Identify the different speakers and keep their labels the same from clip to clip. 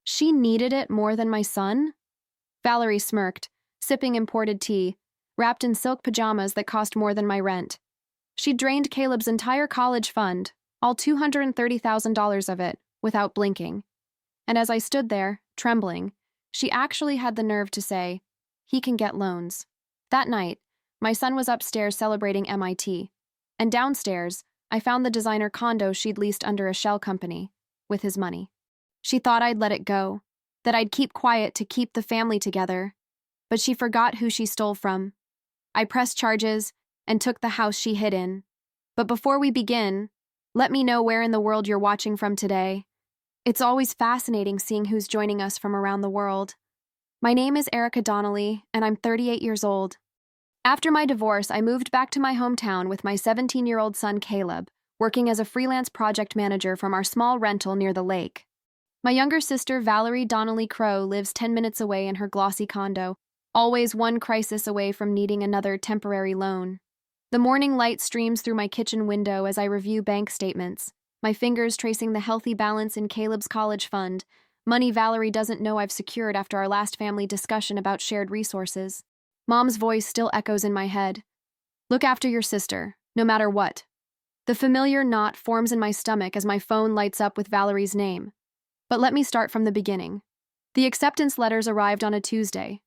Speaker 1: She needed it more than my son? Valerie smirked, sipping imported tea, wrapped in silk pajamas that cost more than my rent. She drained Caleb's entire college fund, all $230,000 of it, without blinking. And as I stood there, trembling, she actually had the nerve to say, "He can get loans." That night, my son was upstairs celebrating MIT, and downstairs, I found the designer condo she'd leased under a shell company, with his money. She thought I'd let it go, that I'd keep quiet to keep the family together, but she forgot who she stole from. I pressed charges and took the house she hid in. But before we begin, let me know where in the world you're watching from today. It's always fascinating seeing who's joining us from around the world. My name is Erica Donnelly, and I'm 38 years old. After my divorce, I moved back to my hometown with my 17-year-old son Caleb, working as a freelance project manager from our small rental near the lake. My younger sister Valerie Donnelly Crow lives 10 minutes away in her glossy condo, always one crisis away from needing another temporary loan. The morning light streams through my kitchen window as I review bank statements, my fingers tracing the healthy balance in Caleb's college fund, money Valerie doesn't know I've secured after our last family discussion about shared resources. Mom's voice still echoes in my head. Look after your sister, no matter what. The familiar knot forms in my stomach as my phone lights up with Valerie's name. But let me start from the beginning. The acceptance letters arrived on a Tuesday.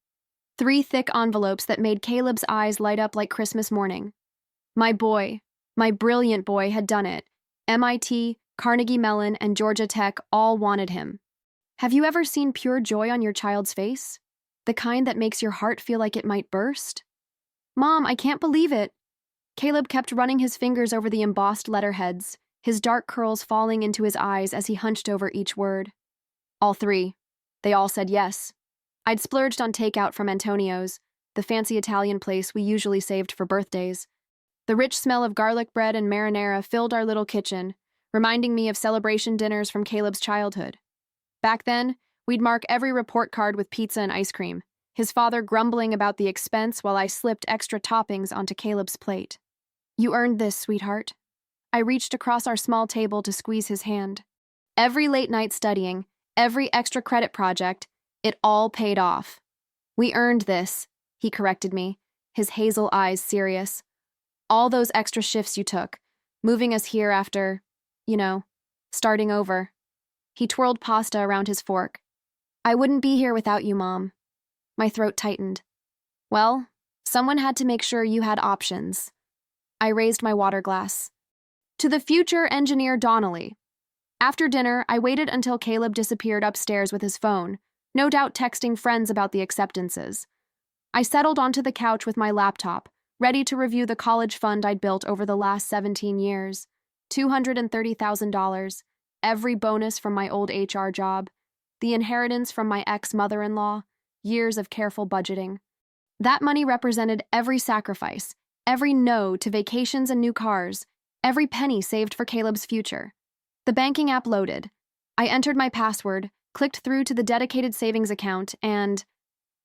Speaker 1: 3 thick envelopes that made Caleb's eyes light up like Christmas morning. My boy, my brilliant boy, had done it. MIT, Carnegie Mellon, and Georgia Tech all wanted him. Have you ever seen pure joy on your child's face? The kind that makes your heart feel like it might burst? Mom, I can't believe it. Caleb kept running his fingers over the embossed letterheads, his dark curls falling into his eyes as he hunched over each word. All 3. They all said yes. I'd splurged on takeout from Antonio's, the fancy Italian place we usually saved for birthdays. The rich smell of garlic bread and marinara filled our little kitchen, reminding me of celebration dinners from Caleb's childhood. Back then, we'd mark every report card with pizza and ice cream, his father grumbling about the expense while I slipped extra toppings onto Caleb's plate. You earned this, sweetheart. I reached across our small table to squeeze his hand. Every late night studying, every extra credit project, it all paid off. We earned this, he corrected me, his hazel eyes serious. All those extra shifts you took, moving us here after, starting over. He twirled pasta around his fork. I wouldn't be here without you, Mom. My throat tightened. Well, someone had to make sure you had options. I raised my water glass. To the future engineer Donnelly. After dinner, I waited until Caleb disappeared upstairs with his phone, no doubt texting friends about the acceptances. I settled onto the couch with my laptop, ready to review the college fund I'd built over the last 17 years. $230,000, every bonus from my old HR job, the inheritance from my ex-mother-in-law, years of careful budgeting. That money represented every sacrifice, every no to vacations and new cars, every penny saved for Caleb's future. The banking app loaded. I entered my password, clicked through to the dedicated savings account, and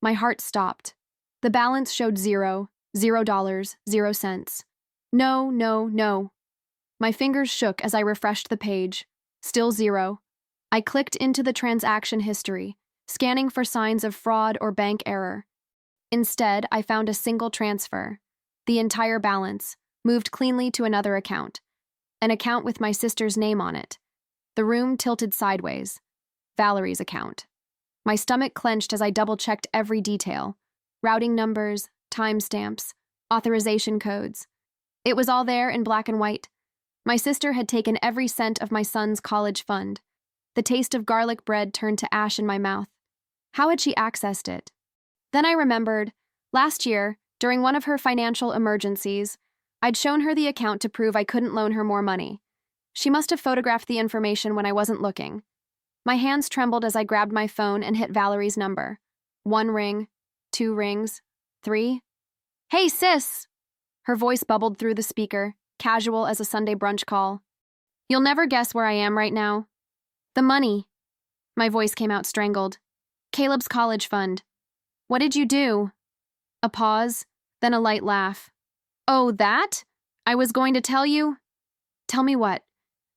Speaker 1: my heart stopped. The balance showed $0, $0, 0 cents. No, no, no. My fingers shook as I refreshed the page. Still 0. I clicked into the transaction history, scanning for signs of fraud or bank error. Instead, I found a single transfer. The entire balance, moved cleanly to another account. An account with my sister's name on it. The room tilted sideways. Valerie's account. My stomach clenched as I double-checked every detail. Routing numbers, timestamps, authorization codes. It was all there in black and white. My sister had taken every cent of my son's college fund. The taste of garlic bread turned to ash in my mouth. How had she accessed it? Then I remembered, last year, during one of her financial emergencies, I'd shown her the account to prove I couldn't loan her more money. She must have photographed the information when I wasn't looking. My hands trembled as I grabbed my phone and hit Valerie's number. 1 ring, 2 rings, 3. Hey, sis! Her voice bubbled through the speaker, casual as a Sunday brunch call. You'll never guess where I am right now. The money. My voice came out strangled. Caleb's college fund. What did you do? A pause, then a light laugh. Oh, that? I was going to tell you. Tell me what?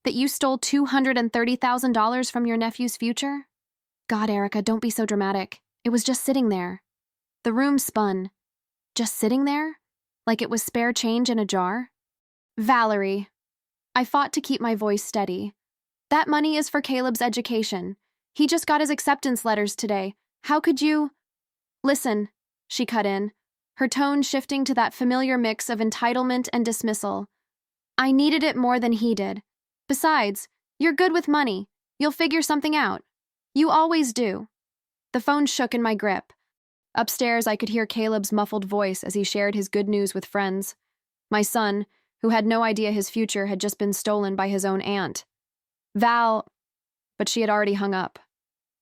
Speaker 1: That you stole $230,000 from your nephew's future? God, Erica, don't be so dramatic. It was just sitting there. The room spun. Just sitting there? Like it was spare change in a jar? Valerie. I fought to keep my voice steady. That money is for Caleb's education. He just got his acceptance letters today. How could you— Listen, she cut in, her tone shifting to that familiar mix of entitlement and dismissal. I needed it more than he did. Besides, you're good with money. You'll figure something out. You always do. The phone shook in my grip. Upstairs, I could hear Caleb's muffled voice as he shared his good news with friends. My son, who had no idea his future had just been stolen by his own aunt. Val— But she had already hung up.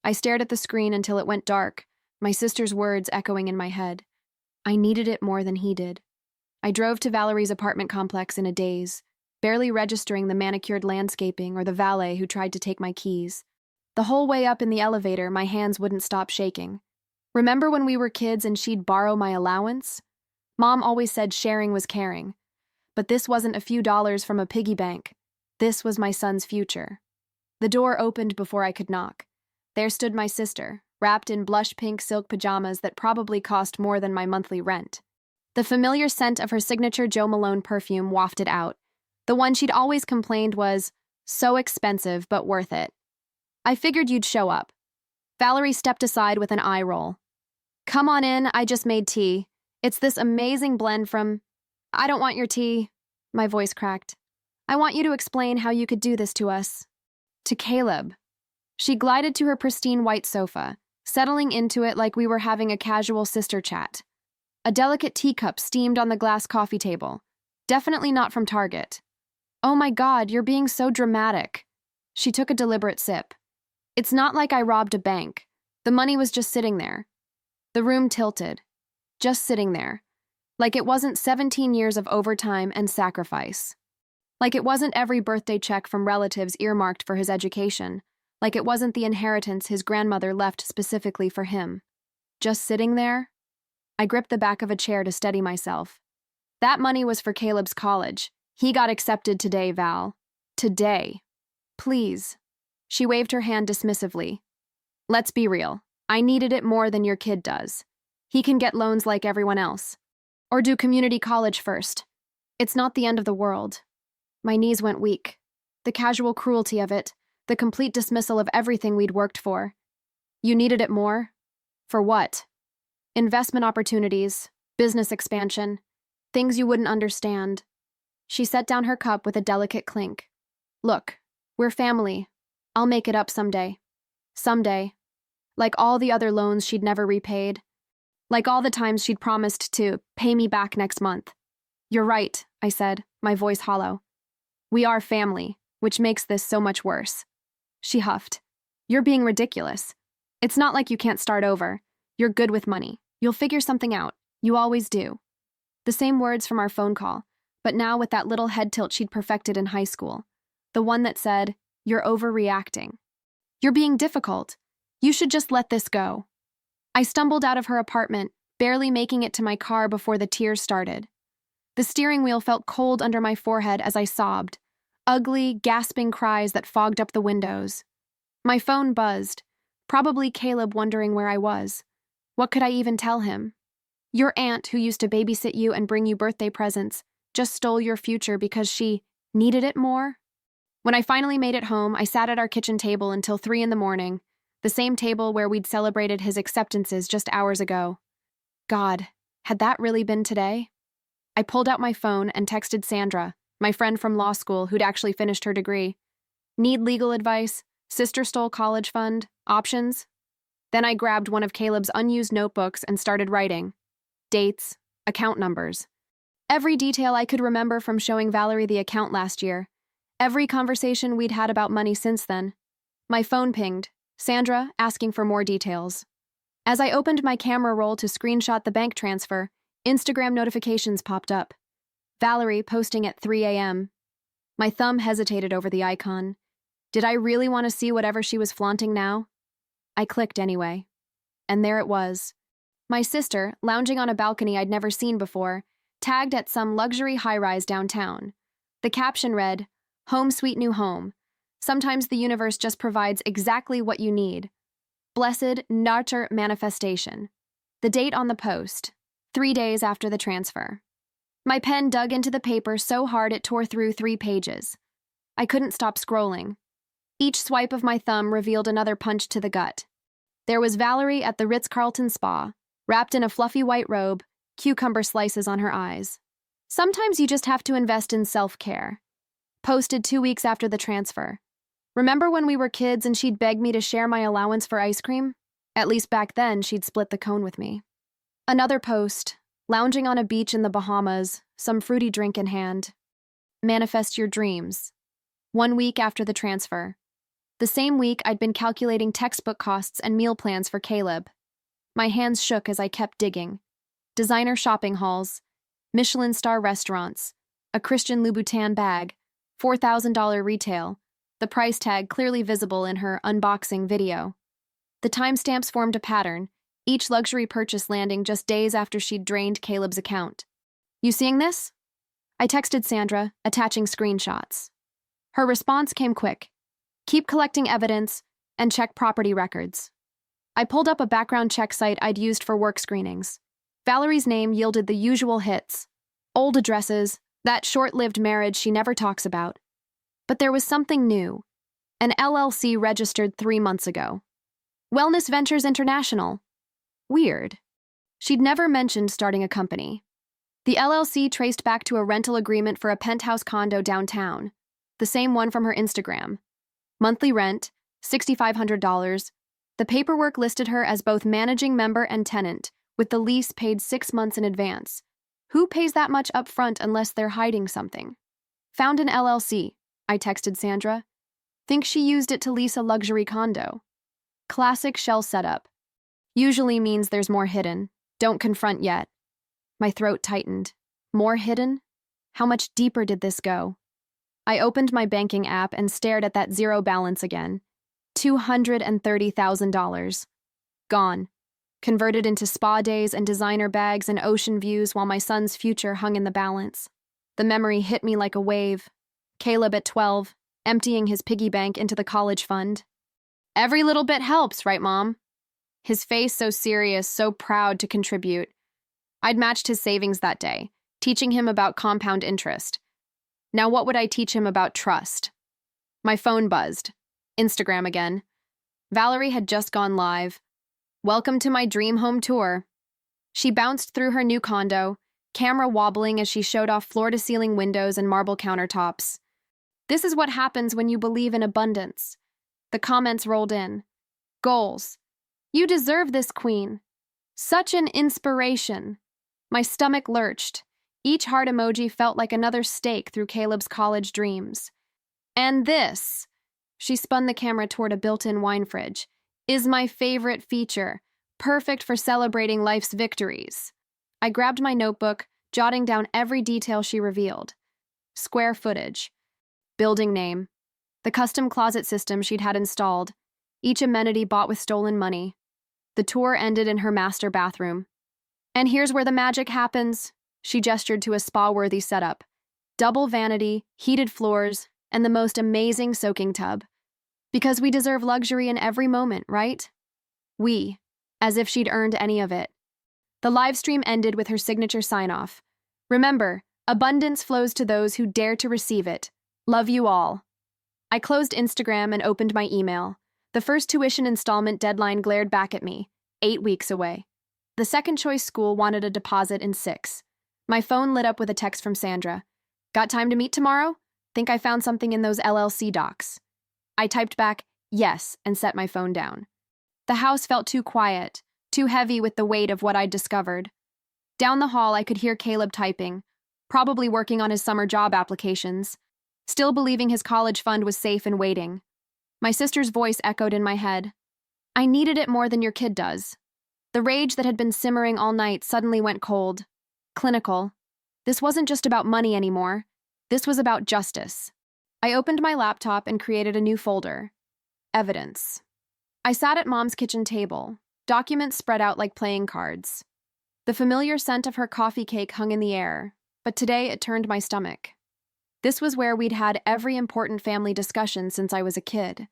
Speaker 1: I stared at the screen until it went dark, my sister's words echoing in my head. I needed it more than he did. I drove to Valerie's apartment complex in a daze, barely registering the manicured landscaping or the valet who tried to take my keys. The whole way up in the elevator, my hands wouldn't stop shaking. Remember when we were kids and she'd borrow my allowance? Mom always said sharing was caring. But this wasn't a few dollars from a piggy bank. This was my son's future. The door opened before I could knock. There stood my sister, wrapped in blush pink silk pajamas that probably cost more than my monthly rent. The familiar scent of her signature Jo Malone perfume wafted out. The one she'd always complained was so expensive but worth it. I figured you'd show up. Valerie stepped aside with an eye roll. Come on in, I just made tea. It's this amazing blend from— I don't want your tea. My voice cracked. I want you to explain how you could do this to us. To Caleb. She glided to her pristine white sofa, settling into it like we were having a casual sister chat. A delicate teacup steamed on the glass coffee table. Definitely not from Target. Oh my God, you're being so dramatic. She took a deliberate sip. It's not like I robbed a bank. The money was just sitting there. The room tilted. Just sitting there. Like it wasn't 17 years of overtime and sacrifice. Like it wasn't every birthday check from relatives earmarked for his education. Like it wasn't the inheritance his grandmother left specifically for him. Just sitting there? I gripped the back of a chair to steady myself. That money was for Caleb's college. He got accepted today, Val. Today. Please. She waved her hand dismissively. Let's be real. I needed it more than your kid does. He can get loans like everyone else. Or do community college first. It's not the end of the world. My knees went weak. The casual cruelty of it, the complete dismissal of everything we'd worked for. You needed it more? For what? Investment opportunities, business expansion, things you wouldn't understand. She set down her cup with a delicate clink. Look, we're family. I'll make it up someday. Someday. Like all the other loans she'd never repaid. Like all the times she'd promised to pay me back next month. You're right, I said, my voice hollow. We are family, which makes this so much worse. She huffed. You're being ridiculous. It's not like you can't start over. You're good with money. You'll figure something out. You always do. The same words from our phone call, but now with that little head tilt she'd perfected in high school. The one that said, you're overreacting. You're being difficult. You should just let this go. I stumbled out of her apartment, barely making it to my car before the tears started. The steering wheel felt cold under my forehead as I sobbed. Ugly, gasping cries that fogged up the windows. My phone buzzed, probably Caleb wondering where I was. What could I even tell him? Your aunt, who used to babysit you and bring you birthday presents, just stole your future because she needed it more? When I finally made it home, I sat at our kitchen table until 3 a.m, the same table where we'd celebrated his acceptances just hours ago. God, had that really been today? I pulled out my phone and texted Sandra, my friend from law school who'd actually finished her degree. Need legal advice? Sister stole college fund? Options? Then I grabbed one of Caleb's unused notebooks and started writing. Dates, account numbers. Every detail I could remember from showing Valerie the account last year. Every conversation we'd had about money since then. My phone pinged, Sandra asking for more details. As I opened my camera roll to screenshot the bank transfer, Instagram notifications popped up. Valerie posting at 3 a.m. My thumb hesitated over the icon. Did I really want to see whatever she was flaunting now? I clicked anyway. And there it was. My sister, lounging on a balcony I'd never seen before, tagged at some luxury high-rise downtown. The caption read, "Home sweet new home. Sometimes the universe just provides exactly what you need." Blessed Narter manifestation. The date on the post, 3 days after the transfer. My pen dug into the paper so hard it tore through 3 pages. I couldn't stop scrolling. Each swipe of my thumb revealed another punch to the gut. There was Valerie at the Ritz-Carlton spa, wrapped in a fluffy white robe, cucumber slices on her eyes. Sometimes you just have to invest in self-care. Posted 2 weeks after the transfer. Remember when we were kids and she'd beg me to share my allowance for ice cream? At least back then, she'd split the cone with me. Another post, lounging on a beach in the Bahamas, some fruity drink in hand. Manifest your dreams. 1 week after the transfer. The same week, I'd been calculating textbook costs and meal plans for Caleb. My hands shook as I kept digging. Designer shopping hauls, Michelin star restaurants, a Christian Louboutin bag, $4,000 retail, the price tag clearly visible in her unboxing video. The timestamps formed a pattern, each luxury purchase landing just days after she'd drained Caleb's account. You seeing this? I texted Sandra, attaching screenshots. Her response came quick. Keep collecting evidence and check property records. I pulled up a background check site I'd used for work screenings. Valerie's name yielded the usual hits. Old addresses, that short-lived marriage she never talks about. But there was something new. An LLC registered 3 months ago. Wellness Ventures International. Weird. She'd never mentioned starting a company. The LLC traced back to a rental agreement for a penthouse condo downtown, the same one from her Instagram. Monthly rent, $6,500. The paperwork listed her as both managing member and tenant, with the lease paid 6 months in advance. Who pays that much upfront unless they're hiding something? Found an LLC, I texted Sandra. Think she used it to lease a luxury condo. Classic shell setup. Usually means there's more hidden. Don't confront yet. My throat tightened. More hidden? How much deeper did this go? I opened my banking app and stared at that zero balance again. $230,000. Gone. Converted into spa days and designer bags and ocean views while my son's future hung in the balance. The memory hit me like a wave. Caleb at 12, emptying his piggy bank into the college fund. Every little bit helps, right, Mom? His face so serious, so proud to contribute. I'd matched his savings that day, teaching him about compound interest. Now what would I teach him about trust? My phone buzzed. Instagram again. Valerie had just gone live. Welcome to my dream home tour. She bounced through her new condo, camera wobbling as she showed off floor-to-ceiling windows and marble countertops. This is what happens when you believe in abundance. The comments rolled in. Goals. You deserve this, queen. Such an inspiration. My stomach lurched. Each heart emoji felt like another stake through Caleb's college dreams. And this, she spun the camera toward a built-in wine fridge, is my favorite feature, perfect for celebrating life's victories. I grabbed my notebook, jotting down every detail she revealed. Square footage. Building name. The custom closet system she'd had installed. Each amenity bought with stolen money. The tour ended in her master bathroom. And here's where the magic happens. She gestured to a spa-worthy setup. Double vanity, heated floors, and the most amazing soaking tub. Because we deserve luxury in every moment, right? We, as if she'd earned any of it. The live stream ended with her signature sign-off. Remember, abundance flows to those who dare to receive it. Love you all. I closed Instagram and opened my email. The first tuition installment deadline glared back at me, 8 weeks away. The second choice school wanted a deposit in 6. My phone lit up with a text from Sandra. Got time to meet tomorrow? Think I found something in those LLC docs. I typed back, yes, and set my phone down. The house felt too quiet, too heavy with the weight of what I'd discovered. Down the hall, I could hear Caleb typing, probably working on his summer job applications, still believing his college fund was safe and waiting. My sister's voice echoed in my head. I needed it more than your kid does. The rage that had been simmering all night suddenly went cold. Clinical. This wasn't just about money anymore. This was about justice. I opened my laptop and created a new folder. Evidence. I sat at Mom's kitchen table, documents spread out like playing cards. The familiar scent of her coffee cake hung in the air, but today it turned my stomach. This was where we'd had every important family discussion since I was a kid,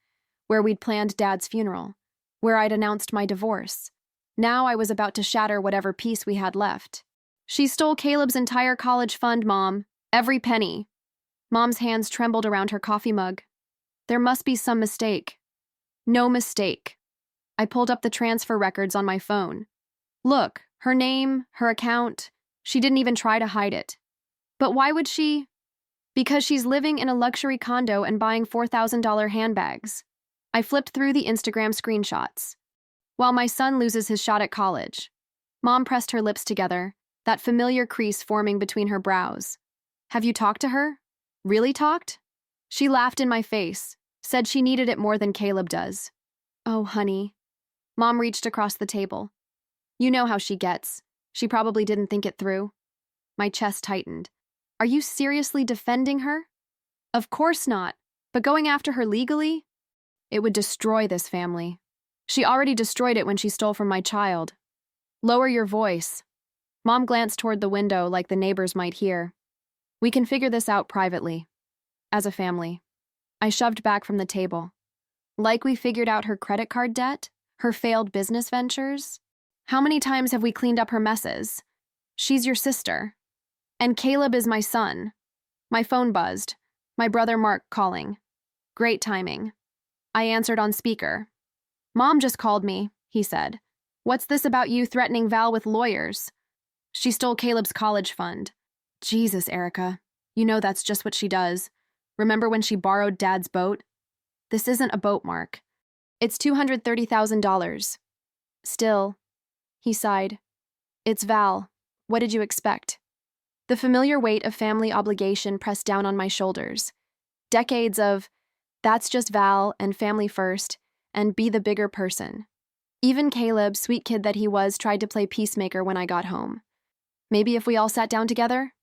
Speaker 1: where we'd planned Dad's funeral. where I'd announced my divorce. Now I was about to shatter whatever peace we had left. She stole Caleb's entire college fund, Mom. Every penny. Mom's hands trembled around her coffee mug. There must be some mistake. No mistake. I pulled up the transfer records on my phone. Look, her name, her account. She didn't even try to hide it. But why would she? Because she's living in a luxury condo and buying $4,000 handbags. I flipped through the Instagram screenshots. While my son loses his shot at college. Mom pressed her lips together, that familiar crease forming between her brows. Have you talked to her? Really talked? She laughed in my face, said she needed it more than Caleb does. Oh, honey. Mom reached across the table. You know how she gets. She probably didn't think it through. My chest tightened. Are you seriously defending her? Of course not, but going after her legally? It would destroy this family. She already destroyed it when she stole from my child. Lower your voice. Mom glanced toward the window like the neighbors might hear. We can figure this out privately. As a family. I shoved back from the table. Like we figured out her credit card debt? Her failed business ventures? How many times have we cleaned up her messes? She's your sister. And Caleb is my son. My phone buzzed. My brother Mark calling. Great timing. I answered on speaker. Mom just called me, he said. What's this about you threatening Val with lawyers? She stole Caleb's college fund. Jesus, Erica. You know that's just what she does. Remember when she borrowed Dad's boat? This isn't a boat, Mark. It's $230,000. Still, he sighed. It's Val. What did you expect? The familiar weight of family obligation pressed down on my shoulders. Decades of, that's just Val and family first, and be the bigger person. Even Caleb, sweet kid that he was, tried to play peacemaker when I got home. Maybe if we all sat down together?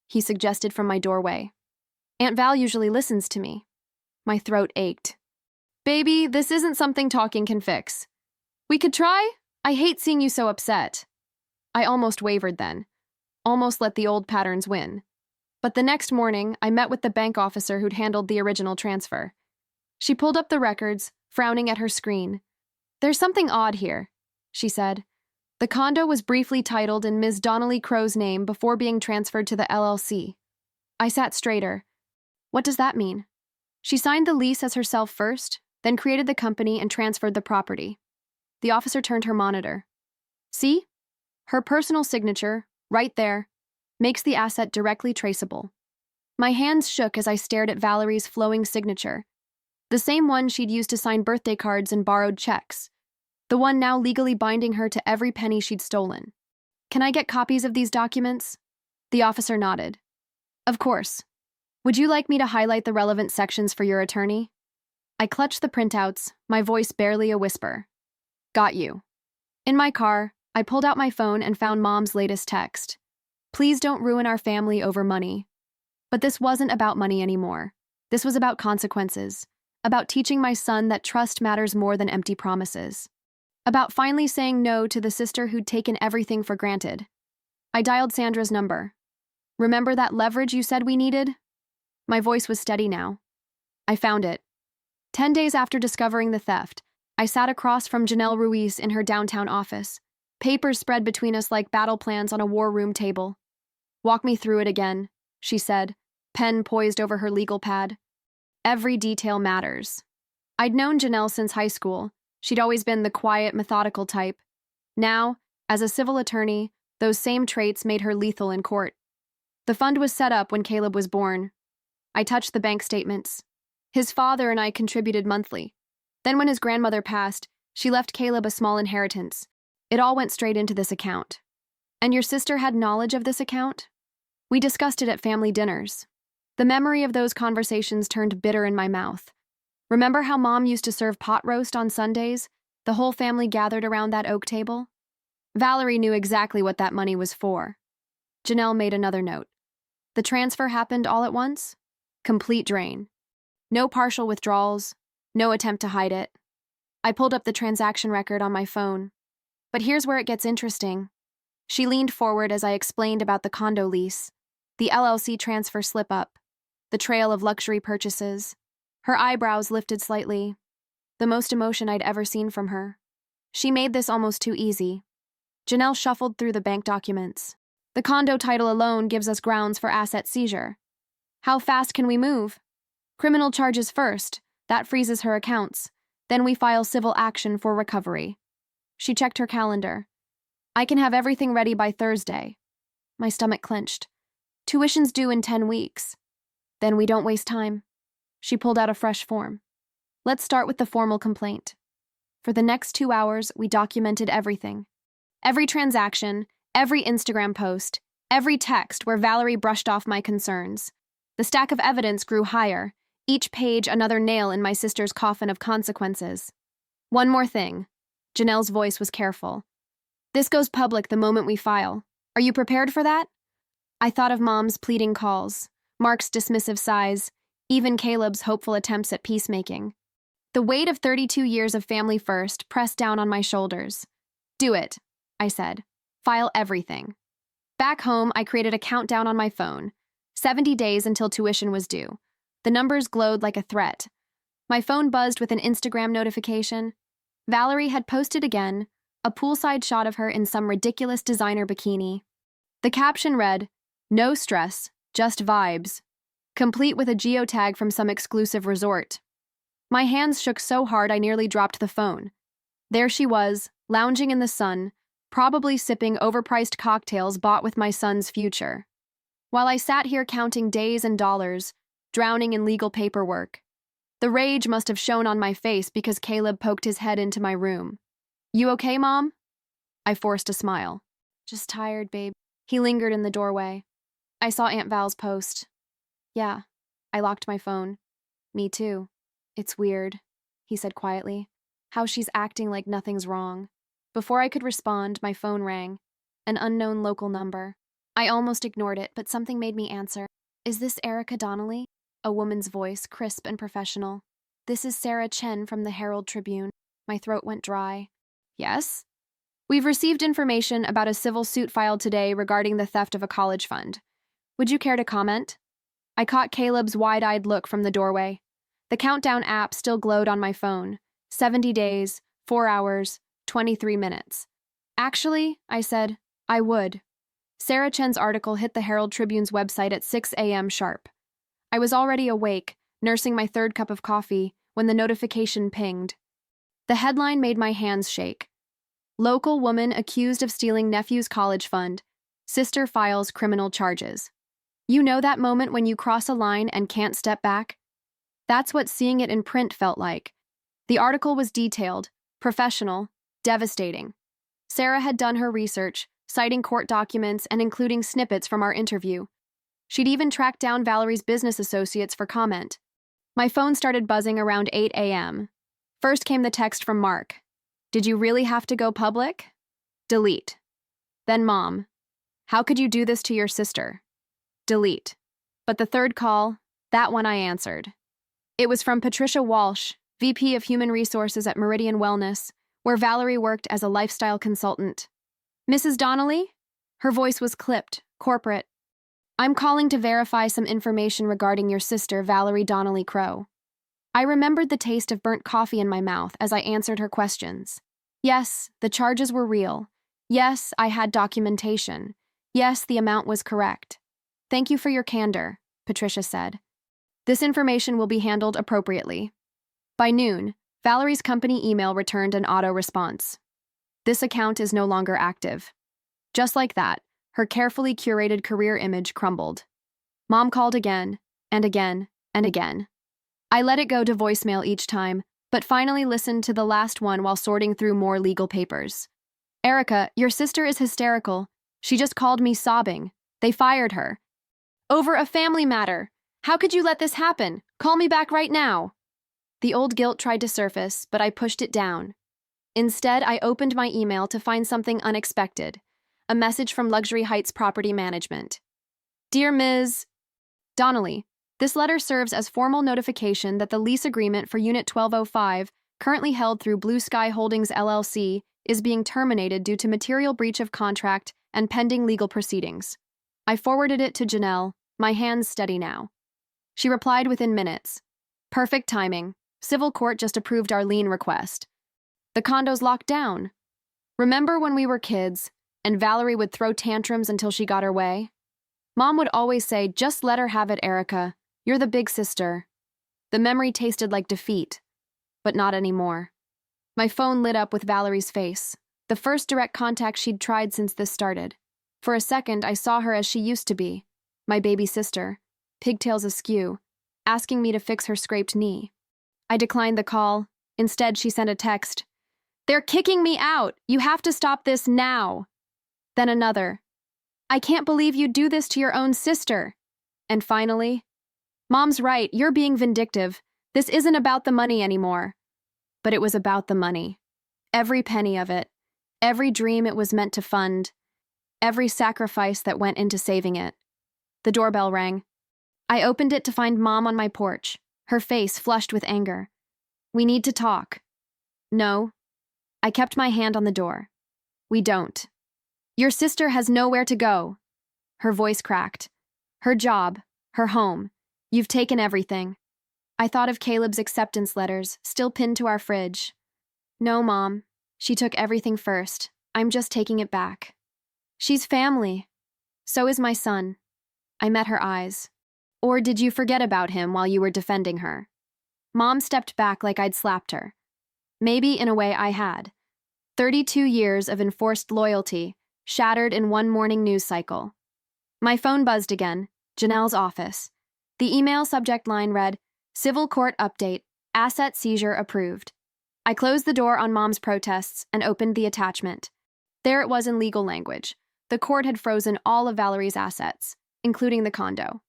Speaker 1: He suggested from my doorway. Aunt Val usually listens to me. My throat ached. Baby, this isn't something talking can fix. We could try? I hate seeing you so upset. I almost wavered then. Almost let the old patterns win. But the next morning, I met with the bank officer who'd handled the original transfer. She pulled up the records, frowning at her screen. There's something odd here, she said. The condo was briefly titled in Ms. Donnelly Crow's name before being transferred to the LLC. I sat straighter. What does that mean? She signed the lease as herself first, then created the company and transferred the property. The officer turned her monitor. See? Her personal signature, right there, makes the asset directly traceable. My hands shook as I stared at Valerie's flowing signature, the same one she'd used to sign birthday cards and borrowed checks, the one now legally binding her to every penny she'd stolen. Can I get copies of these documents? The officer nodded. Of course. Would you like me to highlight the relevant sections for your attorney? I clutched the printouts, my voice barely a whisper. Got you. In my car, I pulled out my phone and found Mom's latest text. Please don't ruin our family over money. But this wasn't about money anymore. This was about consequences, about teaching my son that trust matters more than empty promises, about finally saying no to the sister who'd taken everything for granted. I dialed Sandra's number. Remember that leverage you said we needed? My voice was steady now. I found it. 10 days after discovering the theft, I sat across from Janelle Ruiz in her downtown office, papers spread between us like battle plans on a war room table. Walk me through it again, she said, pen poised over her legal pad. Every detail matters. I'd known Janelle since high school. She'd always been the quiet, methodical type. Now, as a civil attorney, those same traits made her lethal in court. The fund was set up when Caleb was born. I touched the bank statements. His father and I contributed monthly. Then when his grandmother passed, she left Caleb a small inheritance. It all went straight into this account. And your sister had knowledge of this account? We discussed it at family dinners. The memory of those conversations turned bitter in my mouth. Remember how Mom used to serve pot roast on Sundays? The whole family gathered around that oak table? Valerie knew exactly what that money was for. Janelle made another note. The transfer happened all at once? Complete drain. No partial withdrawals, no attempt to hide it. I pulled up the transaction record on my phone. But here's where it gets interesting. She leaned forward as I explained about the condo lease, the LLC transfer slip-up, the trail of luxury purchases. Her eyebrows lifted slightly, the most emotion I'd ever seen from her. She made this almost too easy. Janelle shuffled through the bank documents. The condo title alone gives us grounds for asset seizure. How fast can we move? Criminal charges first. That freezes her accounts. Then we file civil action for recovery. She checked her calendar. I can have everything ready by Thursday. My stomach clenched. Tuition's due in 10 weeks. Then we don't waste time. She pulled out a fresh form. Let's start with the formal complaint. For the next 2 hours, we documented everything. Every transaction, every Instagram post, every text where Valerie brushed off my concerns. The stack of evidence grew higher, each page another nail in my sister's coffin of consequences. One more thing. Janelle's voice was careful. This goes public the moment we file. Are you prepared for that? I thought of Mom's pleading calls, Mark's dismissive sighs, even Caleb's hopeful attempts at peacemaking. The weight of 32 years of family first pressed down on my shoulders. Do it, I said. File everything. Back home, I created a countdown on my phone. 70 days until tuition was due. The numbers glowed like a threat. My phone buzzed with an Instagram notification. Valerie had posted again, a poolside shot of her in some ridiculous designer bikini. The caption read, "No stress, just vibes," complete with a geotag from some exclusive resort. My hands shook so hard I nearly dropped the phone. There she was, lounging in the sun, probably sipping overpriced cocktails bought with my son's future. While I sat here counting days and dollars, drowning in legal paperwork. The rage must have shown on my face because Caleb poked his head into my room. You okay, Mom? I forced a smile. Just tired, babe. He lingered in the doorway. I saw Aunt Val's post. Yeah. I locked my phone. Me too. It's weird, he said quietly. How she's acting like nothing's wrong. Before I could respond, my phone rang. An unknown local number. I almost ignored it, but something made me answer. Is this Erica Donnelly? A woman's voice, crisp and professional. This is Sarah Chen from the Herald Tribune. My throat went dry. Yes? We've received information about a civil suit filed today regarding the theft of a college fund. Would you care to comment? I caught Caleb's wide-eyed look from the doorway. The countdown app still glowed on my phone. 70 days, 4 hours, 23 minutes. Actually, I said, I would. Sarah Chen's article hit the Herald Tribune's website at 6 a.m. sharp. I was already awake, nursing my third cup of coffee, when the notification pinged. The headline made my hands shake. Local woman accused of stealing nephew's college fund. Sister files criminal charges. You know that moment when you cross a line and can't step back? That's what seeing it in print felt like. The article was detailed, professional, devastating. Sarah had done her research, citing court documents and including snippets from our interview. She'd even tracked down Valerie's business associates for comment. My phone started buzzing around 8 a.m. First came the text from Mark. Did you really have to go public? Delete. Then Mom. How could you do this to your sister? Delete. But the third call, that one I answered. It was from Patricia Walsh, VP of Human Resources at Meridian Wellness, where Valerie worked as a lifestyle consultant. Mrs. Donnelly? Her voice was clipped, corporate. I'm calling to verify some information regarding your sister, Valerie Donnelly Crowe. I remembered the taste of burnt coffee in my mouth as I answered her questions. Yes, the charges were real. Yes, I had documentation. Yes, the amount was correct. Thank you for your candor, Patricia said. This information will be handled appropriately. By noon, Valerie's company email returned an auto response. This account is no longer active. Just like that, her carefully curated career image crumbled. Mom called again, and again, and again. I let it go to voicemail each time, but finally listened to the last one while sorting through more legal papers. Erica, your sister is hysterical. She just called me sobbing. They fired her. Over a family matter. How could you let this happen? Call me back right now. The old guilt tried to surface, but I pushed it down. Instead, I opened my email to find something unexpected. A message from Luxury Heights Property Management. Dear Ms. Donnelly, this letter serves as formal notification that the lease agreement for Unit 1205, currently held through Blue Sky Holdings LLC, is being terminated due to material breach of contract and pending legal proceedings. I forwarded it to Janelle, my hands steady now. She replied within minutes. Perfect timing. Civil court just approved our lien request. The condo's locked down. Remember when we were kids, and Valerie would throw tantrums until she got her way? Mom would always say, "Just let her have it, Erica. You're the big sister." The memory tasted like defeat, but not anymore. My phone lit up with Valerie's face, the first direct contact she'd tried since this started. For a second, I saw her as she used to be, my baby sister, pigtails askew, asking me to fix her scraped knee. I declined the call. Instead, she sent a text. "They're kicking me out. You have to stop this now." Then another. "I can't believe you do this to your own sister." And finally, "Mom's right, you're being vindictive. This isn't about the money anymore." But it was about the money. Every penny of it. Every dream it was meant to fund. Every sacrifice that went into saving it. The doorbell rang. I opened it to find Mom on my porch, her face flushed with anger. "We need to talk." "No." I kept my hand on the door. "We don't. Your sister has nowhere to go." Her voice cracked. "Her job, her home. You've taken everything." I thought of Caleb's acceptance letters, still pinned to our fridge. "No, Mom. She took everything first. I'm just taking it back." "She's family. So is my son." I met her eyes. "Or did you forget about him while you were defending her?" Mom stepped back like I'd slapped her. Maybe in a way I had. 32 years of enforced loyalty, shattered in one morning news cycle. My phone buzzed again, Janelle's office. The email subject line read, "Civil Court Update, Asset Seizure Approved." I closed the door on Mom's protests and opened the attachment. There it was in legal language. The court had frozen all of Valerie's assets, including the condo.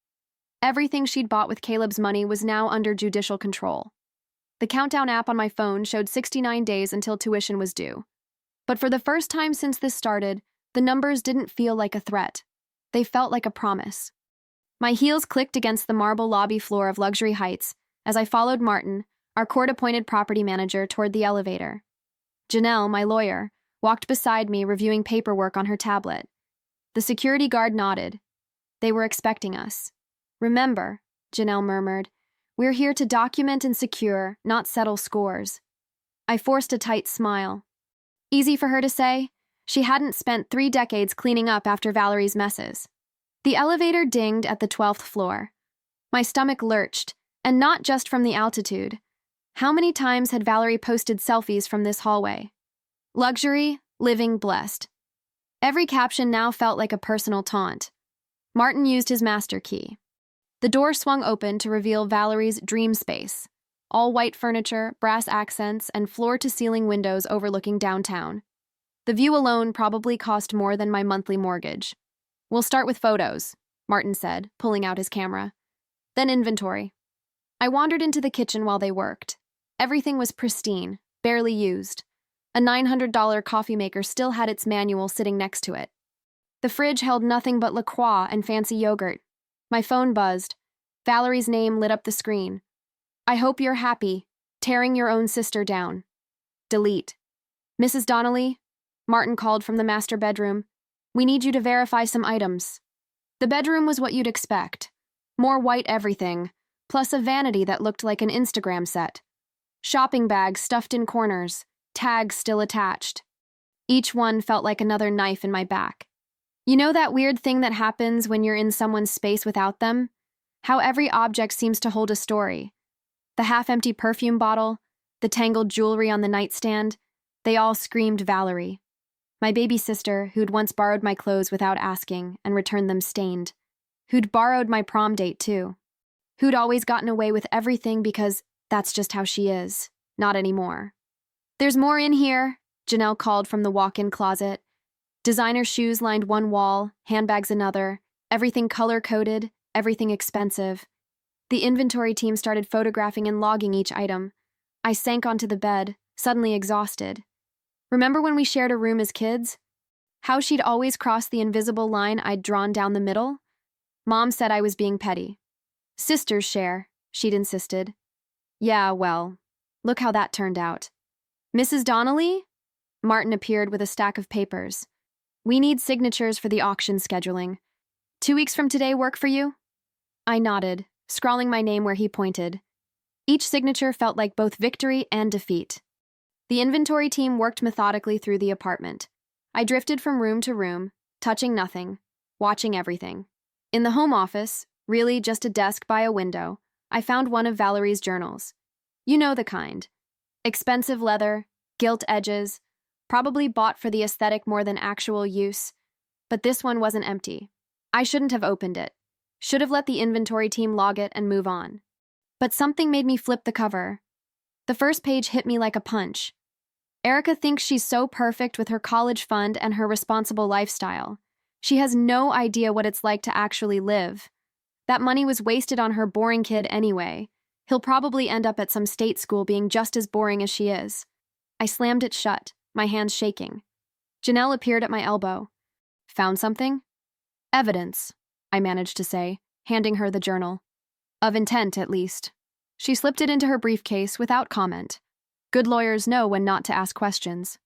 Speaker 1: Everything she'd bought with Caleb's money was now under judicial control. The countdown app on my phone showed 69 days until tuition was due. But for the first time since this started, the numbers didn't feel like a threat. They felt like a promise. My heels clicked against the marble lobby floor of Luxury Heights as I followed Martin, our court-appointed property manager, toward the elevator. Janelle, my lawyer, walked beside me reviewing paperwork on her tablet. The security guard nodded. They were expecting us. "Remember," Janelle murmured, "we're here to document and secure, not settle scores." I forced a tight smile. Easy for her to say. She hadn't spent 3 decades cleaning up after Valerie's messes. The elevator dinged at the 12th floor. My stomach lurched, and not just from the altitude. How many times had Valerie posted selfies from this hallway? Luxury, living blessed. Every caption now felt like a personal taunt. Martin used his master key. The door swung open to reveal Valerie's dream space. All white furniture, brass accents, and floor-to-ceiling windows overlooking downtown. The view alone probably cost more than my monthly mortgage. "We'll start with photos," Martin said, pulling out his camera. "Then inventory." I wandered into the kitchen while they worked. Everything was pristine, barely used. A $900 coffee maker still had its manual sitting next to it. The fridge held nothing but La Croix and fancy yogurt. My phone buzzed. Valerie's name lit up the screen. "I hope you're happy, tearing your own sister down." Delete. "Mrs. Donnelly?" Martin called from the master bedroom. "We need you to verify some items." The bedroom was what you'd expect. More white everything, plus a vanity that looked like an Instagram set. Shopping bags stuffed in corners, tags still attached. Each one felt like another knife in my back. You know that weird thing that happens when you're in someone's space without them? How every object seems to hold a story. The half-empty perfume bottle, the tangled jewelry on the nightstand, they all screamed Valerie. My baby sister, who'd once borrowed my clothes without asking and returned them stained. Who'd borrowed my prom date, too. Who'd always gotten away with everything because that's just how she is. Not anymore. "There's more in here," Janelle called from the walk-in closet. Designer shoes lined one wall, handbags another, everything color-coded, everything expensive. The inventory team started photographing and logging each item. I sank onto the bed, suddenly exhausted. Remember when we shared a room as kids? How she'd always cross the invisible line I'd drawn down the middle? Mom said I was being petty. "Sisters share," she'd insisted. Yeah, well, look how that turned out. "Mrs. Donnelly?" Martin appeared with a stack of papers. "We need signatures for the auction scheduling. 2 weeks from today work for you?" I nodded, scrawling my name where he pointed. Each signature felt like both victory and defeat. The inventory team worked methodically through the apartment. I drifted from room to room, touching nothing, watching everything. In the home office, really just a desk by a window, I found one of Valerie's journals. You know the kind. Expensive leather, gilt edges, probably bought for the aesthetic more than actual use. But this one wasn't empty. I shouldn't have opened it. Should have let the inventory team log it and move on. But something made me flip the cover. The first page hit me like a punch. Erica thinks she's so perfect with her college fund and her responsible lifestyle. She has no idea what it's like to actually live. That money was wasted on her boring kid anyway. He'll probably end up at some state school being just as boring as she is. I slammed it shut, my hands shaking. Janelle appeared at my elbow. Found something? Evidence, I managed to say, handing her the journal. Of intent, at least. She slipped it into her briefcase without comment. Good lawyers know when not to ask questions.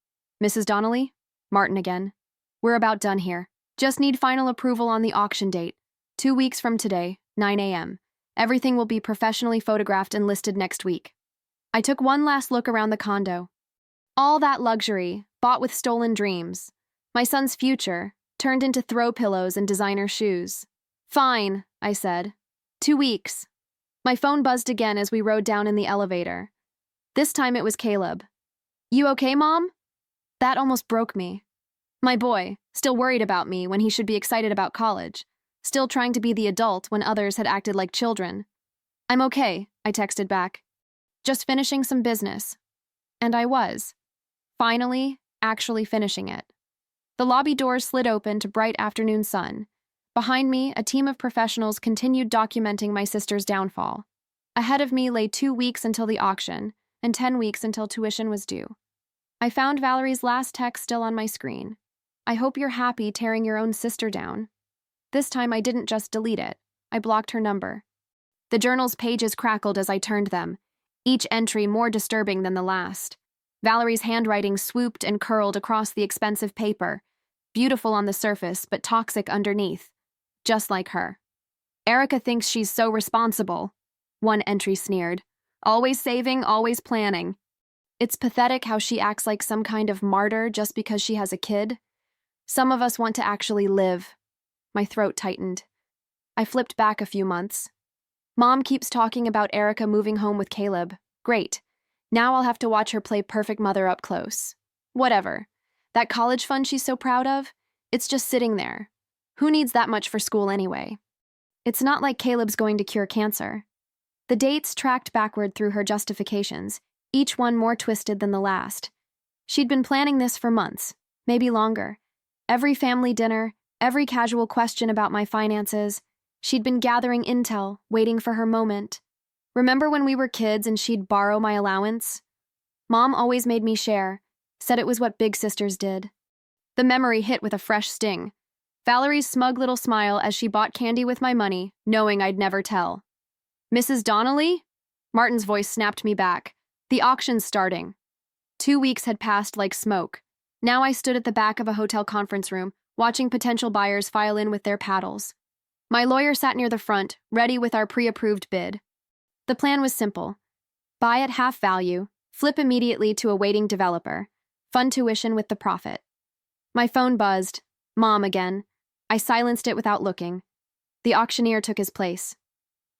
Speaker 1: Mrs. Donnelly? Martin again. We're about done here. Just need final approval on the auction date. 2 weeks from today, 9 a.m. Everything will be professionally photographed and listed next week. I took one last look around the condo. All that luxury, bought with stolen dreams. My son's future, turned into throw pillows and designer shoes. Fine, I said. 2 weeks. My phone buzzed again as we rode down in the elevator. This time it was Caleb. You okay, Mom? That almost broke me. My boy, still worried about me when he should be excited about college, still trying to be the adult when others had acted like children. I'm okay, I texted back. Just finishing some business. And I was. Finally, actually finishing it. The lobby doors slid open to bright afternoon sun. Behind me, a team of professionals continued documenting my sister's downfall. Ahead of me lay 2 weeks until the auction, and 10 weeks until tuition was due. I found Valerie's last text still on my screen. I hope you're happy tearing your own sister down. This time I didn't just delete it. I blocked her number. The journal's pages crackled as I turned them, each entry more disturbing than the last. Valerie's handwriting swooped and curled across the expensive paper, beautiful on the surface but toxic underneath, just like her. Erica thinks she's so responsible, one entry sneered. Always saving, always planning. It's pathetic how she acts like some kind of martyr just because she has a kid. Some of us want to actually live. My throat tightened. I flipped back a few months. Mom keeps talking about Erica moving home with Caleb. Great. Now I'll have to watch her play perfect mother up close. Whatever. That college fund she's so proud of? It's just sitting there. Who needs that much for school anyway? It's not like Caleb's going to cure cancer. The dates tracked backward through her justifications, each one more twisted than the last. She'd been planning this for months, maybe longer. Every family dinner, every casual question about my finances. She'd been gathering intel, waiting for her moment. Remember when we were kids and she'd borrow my allowance? Mom always made me share, said it was what big sisters did. The memory hit with a fresh sting. Valerie's smug little smile as she bought candy with my money, knowing I'd never tell. Mrs. Donnelly? Martin's voice snapped me back. The auction's starting. 2 weeks had passed like smoke. Now I stood at the back of a hotel conference room, watching potential buyers file in with their paddles. My lawyer sat near the front, ready with our pre-approved bid. The plan was simple. Buy at half value, flip immediately to a waiting developer, fund tuition with the profit. My phone buzzed. Mom again. I silenced it without looking. The auctioneer took his place.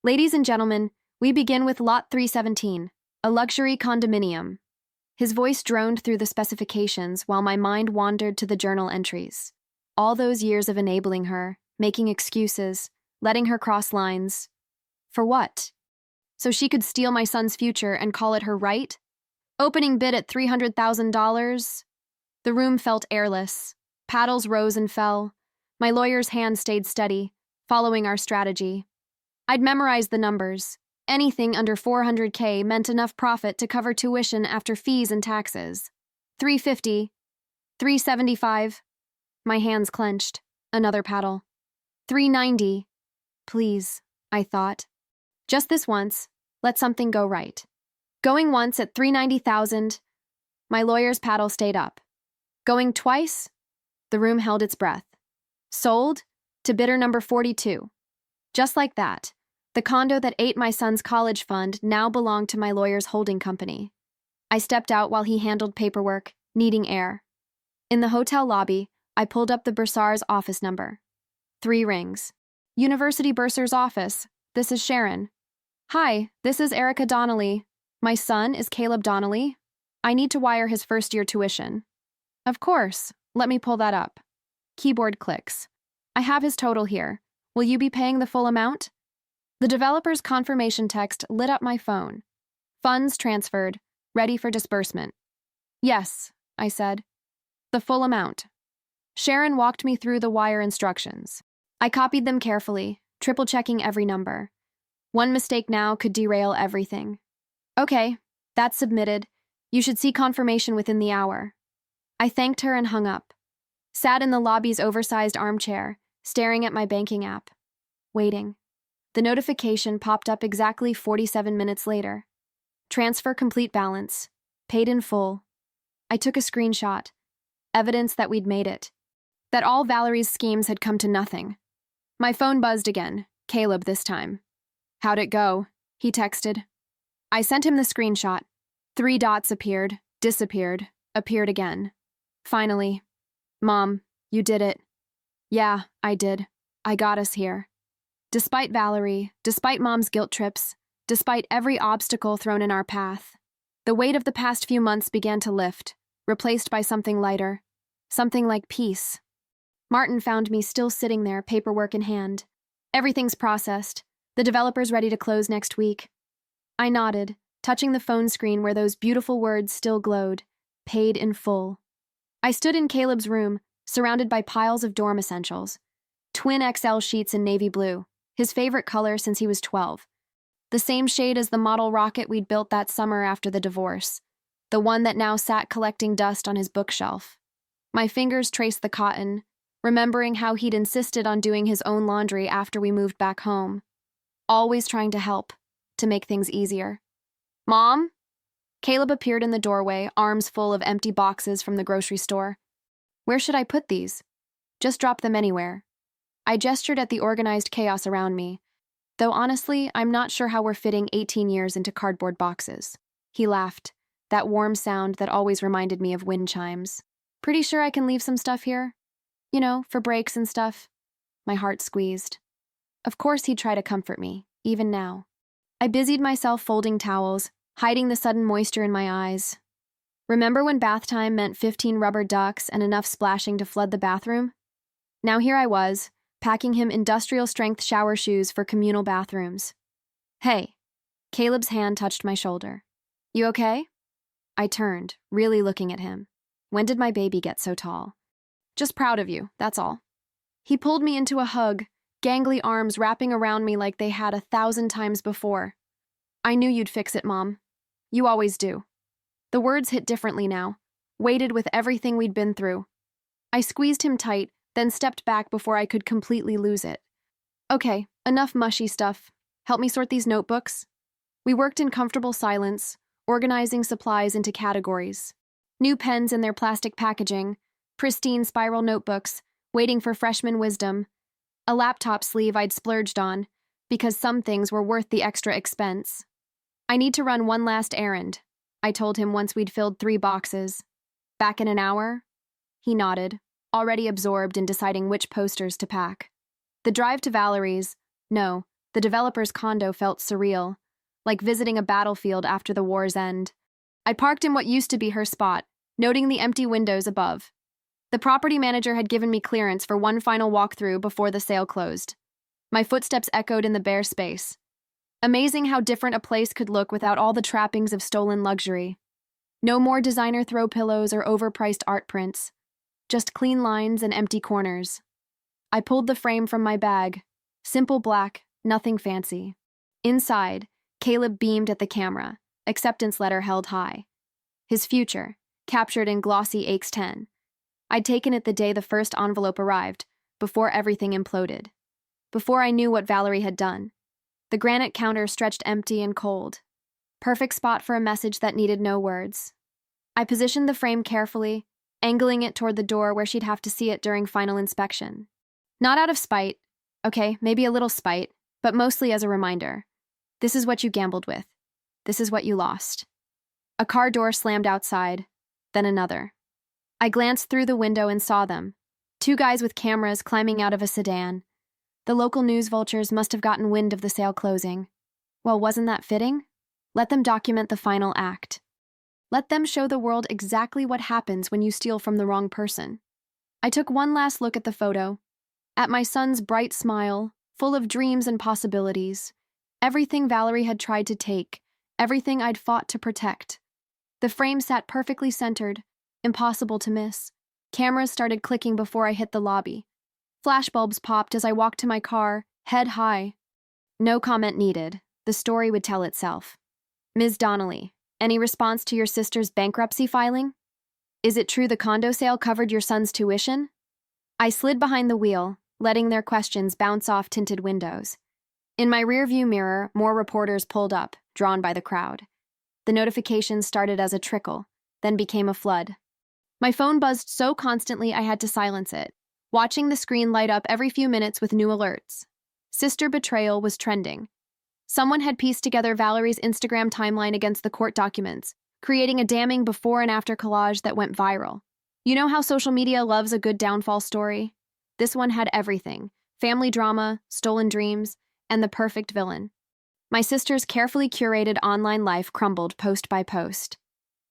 Speaker 1: Ladies and gentlemen, we begin with Lot 317, a luxury condominium. His voice droned through the specifications while my mind wandered to the journal entries. All those years of enabling her, making excuses, letting her cross lines. For what? So she could steal my son's future and call it her right? Opening bid at $300,000? The room felt airless. Paddles rose and fell. My lawyer's hand stayed steady, following our strategy. I'd memorized the numbers. Anything under $400K meant enough profit to cover tuition after fees and taxes. $350, $375. My hands clenched. Another paddle. $390. Please, I thought. Just this once, let something go right. Going once at $390,000, my lawyer's paddle stayed up. Going twice, the room held its breath. Sold to bidder number 42. Just like that, the condo that ate my son's college fund now belonged to my lawyer's holding company. I stepped out while he handled paperwork, needing air. In the hotel lobby, I pulled up the bursar's office number. 3 rings. University bursar's office. This is Sharon. Hi, this is Erica Donnelly. My son is Caleb Donnelly. I need to wire his first-year tuition. Of course. Let me pull that up. Keyboard clicks. I have his total here. Will you be paying the full amount? The developer's confirmation text lit up my phone. Funds transferred. Ready for disbursement. Yes, I said. The full amount. Sharon walked me through the wire instructions. I copied them carefully, triple-checking every number. One mistake now could derail everything. Okay, that's submitted. You should see confirmation within the hour. I thanked her and hung up. Sat in the lobby's oversized armchair, staring at my banking app. Waiting. The notification popped up exactly 47 minutes later. Transfer complete balance. Paid in full. I took a screenshot. Evidence that we'd made it. That all Valerie's schemes had come to nothing. My phone buzzed again, Caleb this time. How'd it go? He texted. I sent him the screenshot. 3 dots appeared, disappeared, appeared again. Finally. Mom, you did it. Yeah, I did. I got us here. Despite Valerie, despite Mom's guilt trips, despite every obstacle thrown in our path, the weight of the past few months began to lift, replaced by something lighter, something like peace. Martin found me still sitting there, paperwork in hand. Everything's processed. The developer's ready to close next week. I nodded, touching the phone screen where those beautiful words still glowed. Paid in full. I stood in Caleb's room, surrounded by piles of dorm essentials. Twin XL sheets in navy blue, his favorite color since he was 12. The same shade as the model rocket we'd built that summer after the divorce. The one that now sat collecting dust on his bookshelf. My fingers traced the cotton, remembering how he'd insisted on doing his own laundry after we moved back home. Always trying to help, to make things easier. Mom? Caleb appeared in the doorway, arms full of empty boxes from the grocery store. Where should I put these? Just drop them anywhere. I gestured at the organized chaos around me, though honestly, I'm not sure how we're fitting 18 years into cardboard boxes. He laughed, that warm sound that always reminded me of wind chimes. Pretty sure I can leave some stuff here? You know, for breaks and stuff. My heart squeezed. Of course he'd try to comfort me, even now. I busied myself folding towels, hiding the sudden moisture in my eyes. Remember when bath time meant 15 rubber ducks and enough splashing to flood the bathroom? Now here I was, packing him industrial-strength shower shoes for communal bathrooms. Hey. Caleb's hand touched my shoulder. You okay? I turned, really looking at him. When did my baby get so tall? Just proud of you, that's all. He pulled me into a hug, gangly arms wrapping around me like they had 1,000 times before. I knew you'd fix it, Mom. You always do. The words hit differently now, weighted with everything we'd been through. I squeezed him tight, then stepped back before I could completely lose it. Okay, enough mushy stuff. Help me sort these notebooks. We worked in comfortable silence, organizing supplies into categories. New pens in their plastic packaging, pristine spiral notebooks, waiting for freshman wisdom, a laptop sleeve I'd splurged on, because some things were worth the extra expense. I need to run one last errand, I told him once we'd filled 3 boxes. Back in an hour? He nodded, already absorbed in deciding which posters to pack. The drive to Valerie's, no, the developer's condo felt surreal, like visiting a battlefield after the war's end. I parked in what used to be her spot, noting the empty windows above. The property manager had given me clearance for one final walkthrough before the sale closed. My footsteps echoed in the bare space. Amazing how different a place could look without all the trappings of stolen luxury. No more designer throw pillows or overpriced art prints. Just clean lines and empty corners. I pulled the frame from my bag. Simple black, nothing fancy. Inside, Caleb beamed at the camera, acceptance letter held high. His future, captured in glossy AX10. I'd taken it the day the first envelope arrived, before everything imploded. Before I knew what Valerie had done. The granite counter stretched empty and cold. Perfect spot for a message that needed no words. I positioned the frame carefully, angling it toward the door where she'd have to see it during final inspection. Not out of spite. Okay, maybe a little spite, but mostly as a reminder. This is what you gambled with. This is what you lost. A car door slammed outside, then another. I glanced through the window and saw them. Two guys with cameras climbing out of a sedan. The local news vultures must have gotten wind of the sale closing. Well, wasn't that fitting? Let them document the final act. Let them show the world exactly what happens when you steal from the wrong person. I took one last look at the photo, at my son's bright smile, full of dreams and possibilities. Everything Valerie had tried to take, everything I'd fought to protect. The frame sat perfectly centered, impossible to miss. Cameras started clicking before I hit the lobby. Flashbulbs popped as I walked to my car, head high. No comment needed. The story would tell itself. Ms. Donnelly, any response to your sister's bankruptcy filing? Is it true the condo sale covered your son's tuition? I slid behind the wheel, letting their questions bounce off tinted windows. In my rearview mirror, more reporters pulled up, drawn by the crowd. The notifications started as a trickle, then became a flood. My phone buzzed so constantly I had to silence it, watching the screen light up every few minutes with new alerts. Sister betrayal was trending. Someone had pieced together Valerie's Instagram timeline against the court documents, creating a damning before and after collage that went viral. You know how social media loves a good downfall story? This one had everything: family drama, stolen dreams, and the perfect villain. My sister's carefully curated online life crumbled post by post.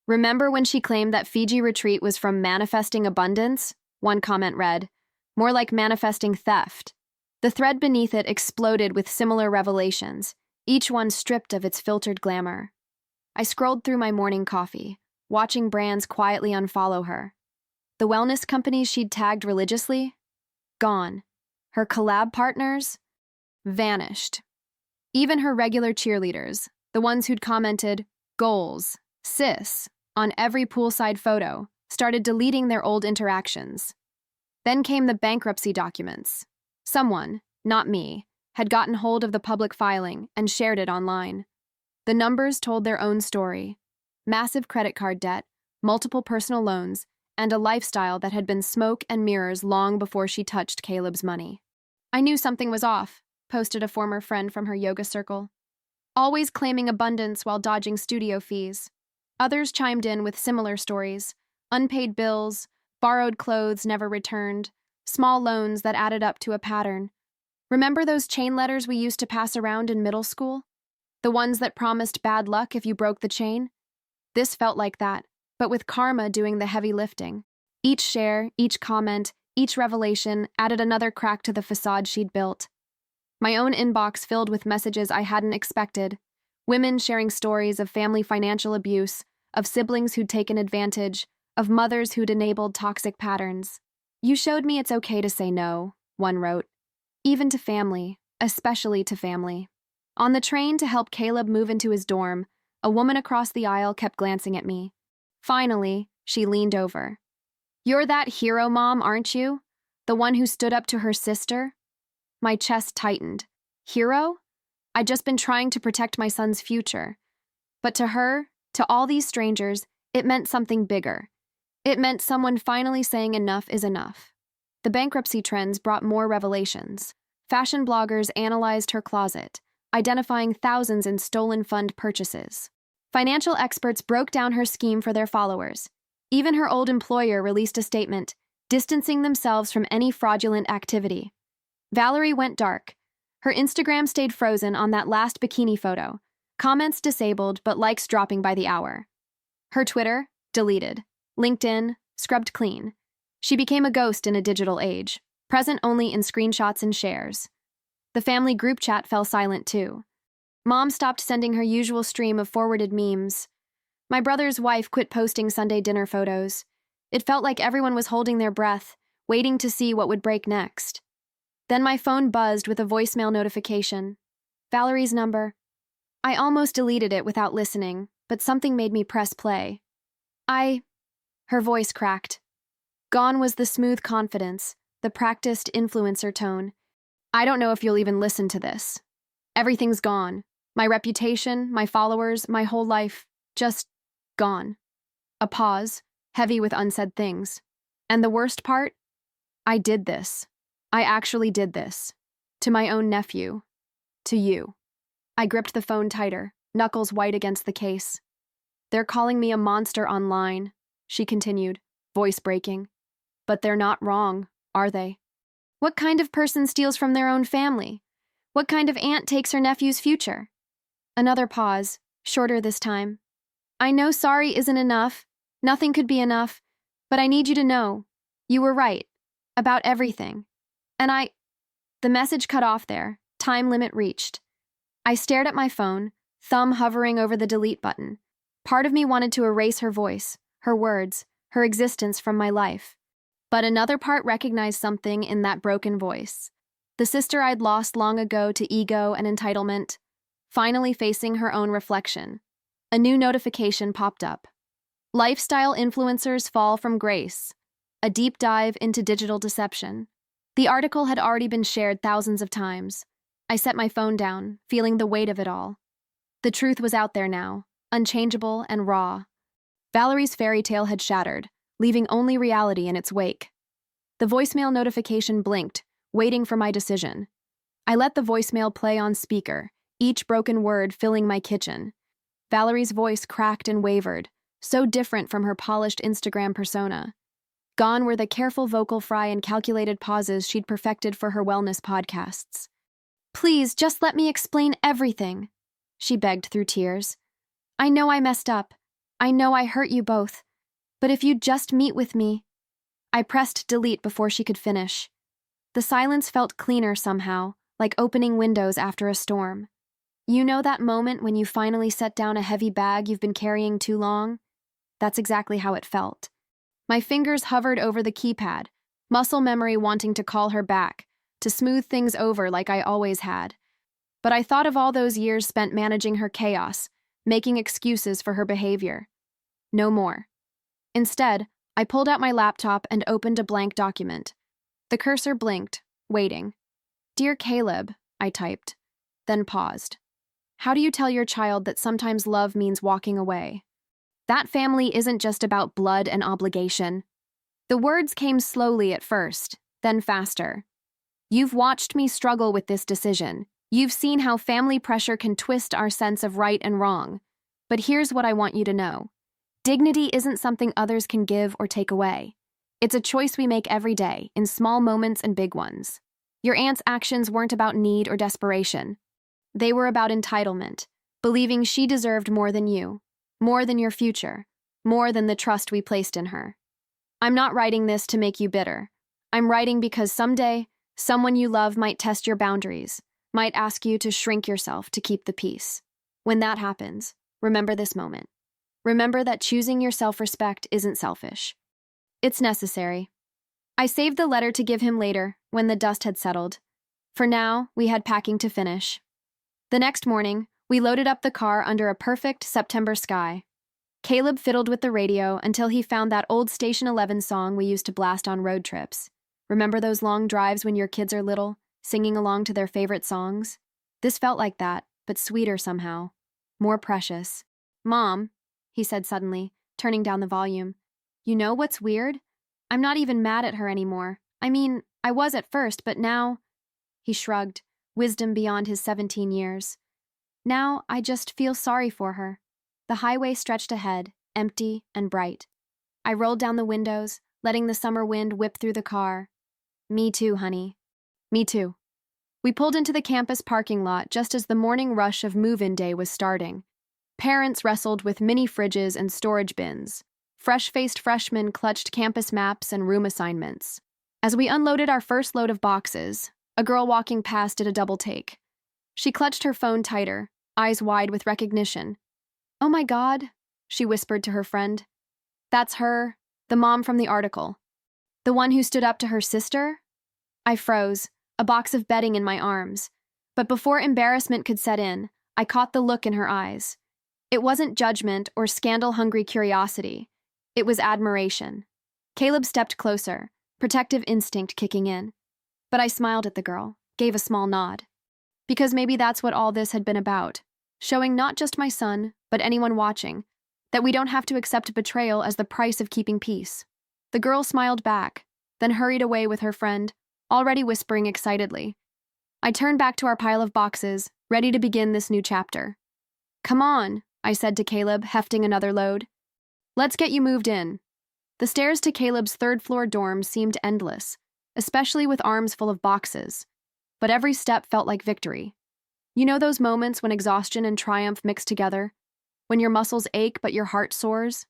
Speaker 1: Remember when she claimed that Fiji retreat was from manifesting abundance? One comment read, more like manifesting theft. The thread beneath it exploded with similar revelations, each one stripped of its filtered glamour. I scrolled through my morning coffee, watching brands quietly unfollow her. The wellness companies she'd tagged religiously? Gone. Her collab partners? Vanished. Even her regular cheerleaders, the ones who'd commented, goals, sis, on every poolside photo, started deleting their old interactions. Then came the bankruptcy documents. Someone, not me, had gotten hold of the public filing and shared it online. The numbers told their own story. Massive credit card debt, multiple personal loans, and a lifestyle that had been smoke and mirrors long before she touched Caleb's money. I knew something was off, posted a former friend from her yoga circle. Always claiming abundance while dodging studio fees. Others chimed in with similar stories: unpaid bills, borrowed clothes never returned, small loans that added up to a pattern. Remember those chain letters we used to pass around in middle school? The ones that promised bad luck if you broke the chain? This felt like that, but with karma doing the heavy lifting. Each share, each comment, each revelation added another crack to the facade she'd built. My own inbox filled with messages I hadn't expected. Women sharing stories of family financial abuse, of siblings who'd taken advantage, of mothers who'd enabled toxic patterns. You showed me it's okay to say no, one wrote. Even to family, especially to family. On the train to help Caleb move into his dorm, a woman across the aisle kept glancing at me. Finally, she leaned over. You're that hero mom, aren't you? The one who stood up to her sister? My chest tightened. Hero? I'd just been trying to protect my son's future. But to her, to all these strangers, it meant something bigger. It meant someone finally saying enough is enough. The bankruptcy trends brought more revelations. Fashion bloggers analyzed her closet, identifying thousands in stolen fund purchases. Financial experts broke down her scheme for their followers. Even her old employer released a statement, distancing themselves from any fraudulent activity. Valerie went dark. Her Instagram stayed frozen on that last bikini photo, comments disabled but likes dropping by the hour. Her Twitter, deleted. LinkedIn, scrubbed clean. She became a ghost in a digital age, present only in screenshots and shares. The family group chat fell silent too. Mom stopped sending her usual stream of forwarded memes. My brother's wife quit posting Sunday dinner photos. It felt like everyone was holding their breath, waiting to see what would break next. Then my phone buzzed with a voicemail notification. Valerie's number. I almost deleted it without listening, but something made me press play. Her voice cracked. Gone was the smooth confidence, the practiced influencer tone. I don't know if you'll even listen to this. Everything's gone. My reputation, my followers, my whole life, just gone. A pause, heavy with unsaid things. And the worst part? I did this. I actually did this. To my own nephew. To you. I gripped the phone tighter, knuckles white against the case. They're calling me a monster online, she continued, voice breaking. But they're not wrong, are they? What kind of person steals from their own family? What kind of aunt takes her nephew's future? Another pause, shorter this time. I know sorry isn't enough. Nothing could be enough. But I need you to know. You were right. About everything. And The message cut off there. Time limit reached. I stared at my phone, thumb hovering over the delete button. Part of me wanted to erase her voice, her words, her existence from my life. But another part recognized something in that broken voice. The sister I'd lost long ago to ego and entitlement, finally facing her own reflection. A new notification popped up. Lifestyle influencers fall from grace. A deep dive into digital deception. The article had already been shared thousands of times. I set my phone down, feeling the weight of it all. The truth was out there now, unchangeable and raw. Valerie's fairy tale had shattered, leaving only reality in its wake. The voicemail notification blinked, waiting for my decision. I let the voicemail play on speaker, each broken word filling my kitchen. Valerie's voice cracked and wavered, so different from her polished Instagram persona. Gone were the careful vocal fry and calculated pauses she'd perfected for her wellness podcasts. Please, just let me explain everything, she begged through tears. I know I messed up. I know I hurt you both. But if you'd just meet with me. I pressed delete before she could finish. The silence felt cleaner somehow, like opening windows after a storm. You know that moment when you finally set down a heavy bag you've been carrying too long? That's exactly how it felt. My fingers hovered over the keypad, muscle memory wanting to call her back, to smooth things over like I always had. But I thought of all those years spent managing her chaos, making excuses for her behavior. No more. Instead, I pulled out my laptop and opened a blank document. The cursor blinked, waiting. Dear Caleb, I typed, then paused. How do you tell your child that sometimes love means walking away? That family isn't just about blood and obligation. The words came slowly at first, then faster. You've watched me struggle with this decision. You've seen how family pressure can twist our sense of right and wrong. But here's what I want you to know. Dignity isn't something others can give or take away. It's a choice we make every day, in small moments and big ones. Your aunt's actions weren't about need or desperation. They were about entitlement, believing she deserved more than you, more than your future, more than the trust we placed in her. I'm not writing this to make you bitter. I'm writing because someday, someone you love might test your boundaries, might ask you to shrink yourself to keep the peace. When that happens, remember this moment. Remember that choosing your self-respect isn't selfish. It's necessary. I saved the letter to give him later, when the dust had settled. For now, we had packing to finish. The next morning, we loaded up the car under a perfect September sky. Caleb fiddled with the radio until he found that old Station 11 song we used to blast on road trips. Remember those long drives when your kids are little, singing along to their favorite songs? This felt like that, but sweeter somehow. More precious. Mom, he said suddenly, turning down the volume. You know what's weird? I'm not even mad at her anymore. I mean, I was at first, but now... He shrugged, wisdom beyond his 17 years. Now, I just feel sorry for her. The highway stretched ahead, empty and bright. I rolled down the windows, letting the summer wind whip through the car. Me too, honey. Me too. We pulled into the campus parking lot just as the morning rush of move-in day was starting. Parents wrestled with mini fridges and storage bins. Fresh-faced freshmen clutched campus maps and room assignments. As we unloaded our first load of boxes, a girl walking past did a double take. She clutched her phone tighter, eyes wide with recognition. Oh my God, she whispered to her friend. That's her, the mom from the article. The one who stood up to her sister? I froze, a box of bedding in my arms. But before embarrassment could set in, I caught the look in her eyes. It wasn't judgment or scandal-hungry curiosity. It was admiration. Caleb stepped closer, protective instinct kicking in. But I smiled at the girl, gave a small nod. Because maybe that's what all this had been about. Showing not just my son, but anyone watching, that we don't have to accept betrayal as the price of keeping peace. The girl smiled back, then hurried away with her friend, already whispering excitedly. I turned back to our pile of boxes, ready to begin this new chapter. Come on, I said to Caleb, hefting another load. Let's get you moved in. The stairs to Caleb's third-floor dorm seemed endless, especially with arms full of boxes. But every step felt like victory. You know those moments when exhaustion and triumph mix together? When your muscles ache but your heart soars?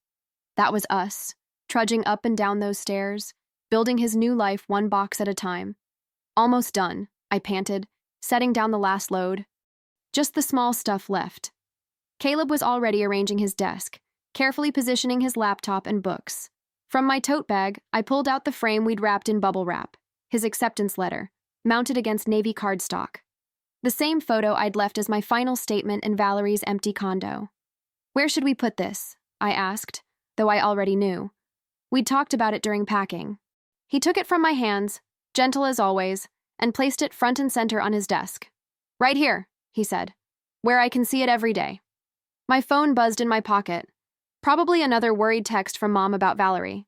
Speaker 1: That was us, trudging up and down those stairs, building his new life one box at a time. Almost done, I panted, setting down the last load. Just the small stuff left. Caleb was already arranging his desk, carefully positioning his laptop and books. From my tote bag, I pulled out the frame we'd wrapped in bubble wrap, his acceptance letter, mounted against navy cardstock. The same photo I'd left as my final statement in Valerie's empty condo. Where should we put this? I asked, though I already knew. We'd talked about it during packing. He took it from my hands, gentle as always, and placed it front and center on his desk. Right here, he said, where I can see it every day. My phone buzzed in my pocket. Probably another worried text from Mom about Valerie.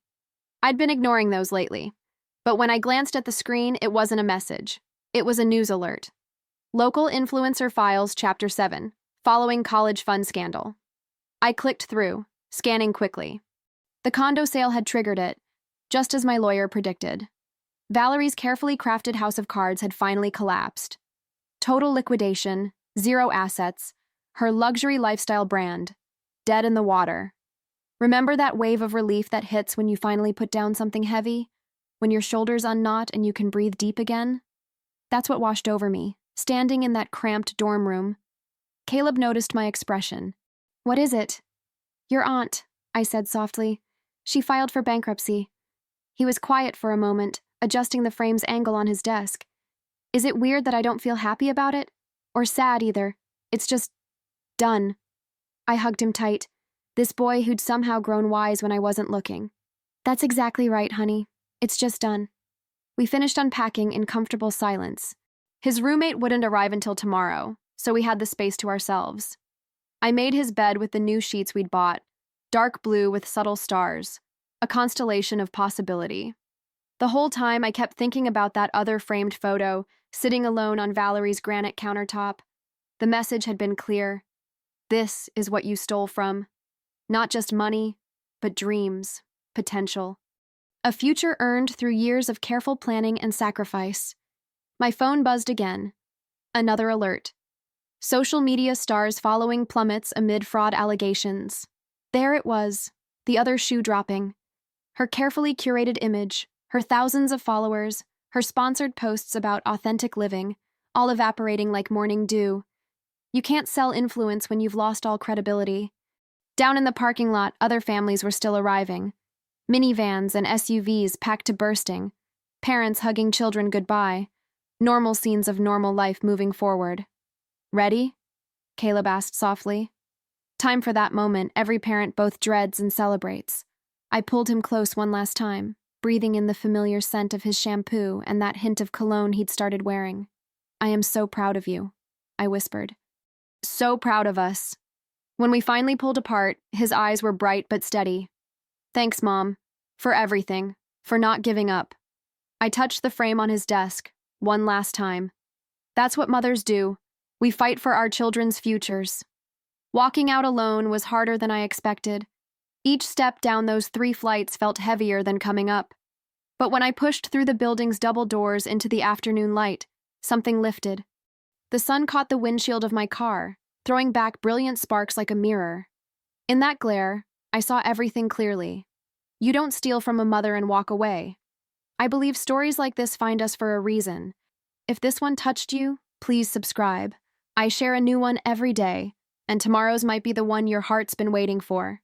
Speaker 1: I'd been ignoring those lately, but when I glanced at the screen, it wasn't a message. It was a news alert. Local Influencer Files Chapter 7, Following College Fund Scandal. I clicked through, scanning quickly. The condo sale had triggered it, just as my lawyer predicted. Valerie's carefully crafted house of cards had finally collapsed. Total liquidation, zero assets, her luxury lifestyle brand, dead in the water. Remember that wave of relief that hits when you finally put down something heavy? When your shoulders unknot and you can breathe deep again? That's what washed over me, standing in that cramped dorm room. Caleb noticed my expression. What is it? Your aunt, I said softly. She filed for bankruptcy. He was quiet for a moment, adjusting the frame's angle on his desk. Is it weird that I don't feel happy about it? Or sad either? It's just done. I hugged him tight, this boy who'd somehow grown wise when I wasn't looking. That's exactly right, honey. It's just done. We finished unpacking in comfortable silence. His roommate wouldn't arrive until tomorrow, so we had the space to ourselves. I made his bed with the new sheets we'd bought, dark blue with subtle stars, a constellation of possibility. The whole time I kept thinking about that other framed photo, sitting alone on Valerie's granite countertop. The message had been clear. This is what you stole from. Not just money, but dreams, potential. A future earned through years of careful planning and sacrifice. My phone buzzed again. Another alert. Social media stars following plummets amid fraud allegations. There it was, the other shoe dropping. Her carefully curated image, her thousands of followers, her sponsored posts about authentic living, all evaporating like morning dew. You can't sell influence when you've lost all credibility. Down in the parking lot, other families were still arriving. Minivans and SUVs packed to bursting. Parents hugging children goodbye. Normal scenes of normal life moving forward. Ready? Caleb asked softly. Time for that moment every parent both dreads and celebrates. I pulled him close one last time, breathing in the familiar scent of his shampoo and that hint of cologne he'd started wearing. I am so proud of you, I whispered. So proud of us. When we finally pulled apart, his eyes were bright but steady. Thanks, Mom. For everything. For not giving up. I touched the frame on his desk, one last time. That's what mothers do. We fight for our children's futures. Walking out alone was harder than I expected. Each step down those 3 flights felt heavier than coming up. But when I pushed through the building's double doors into the afternoon light, something lifted. The sun caught the windshield of my car, throwing back brilliant sparks like a mirror. In that glare, I saw everything clearly. You don't steal from a mother and walk away. I believe stories like this find us for a reason. If this one touched you, please subscribe. I share a new one every day, and tomorrow's might be the one your heart's been waiting for.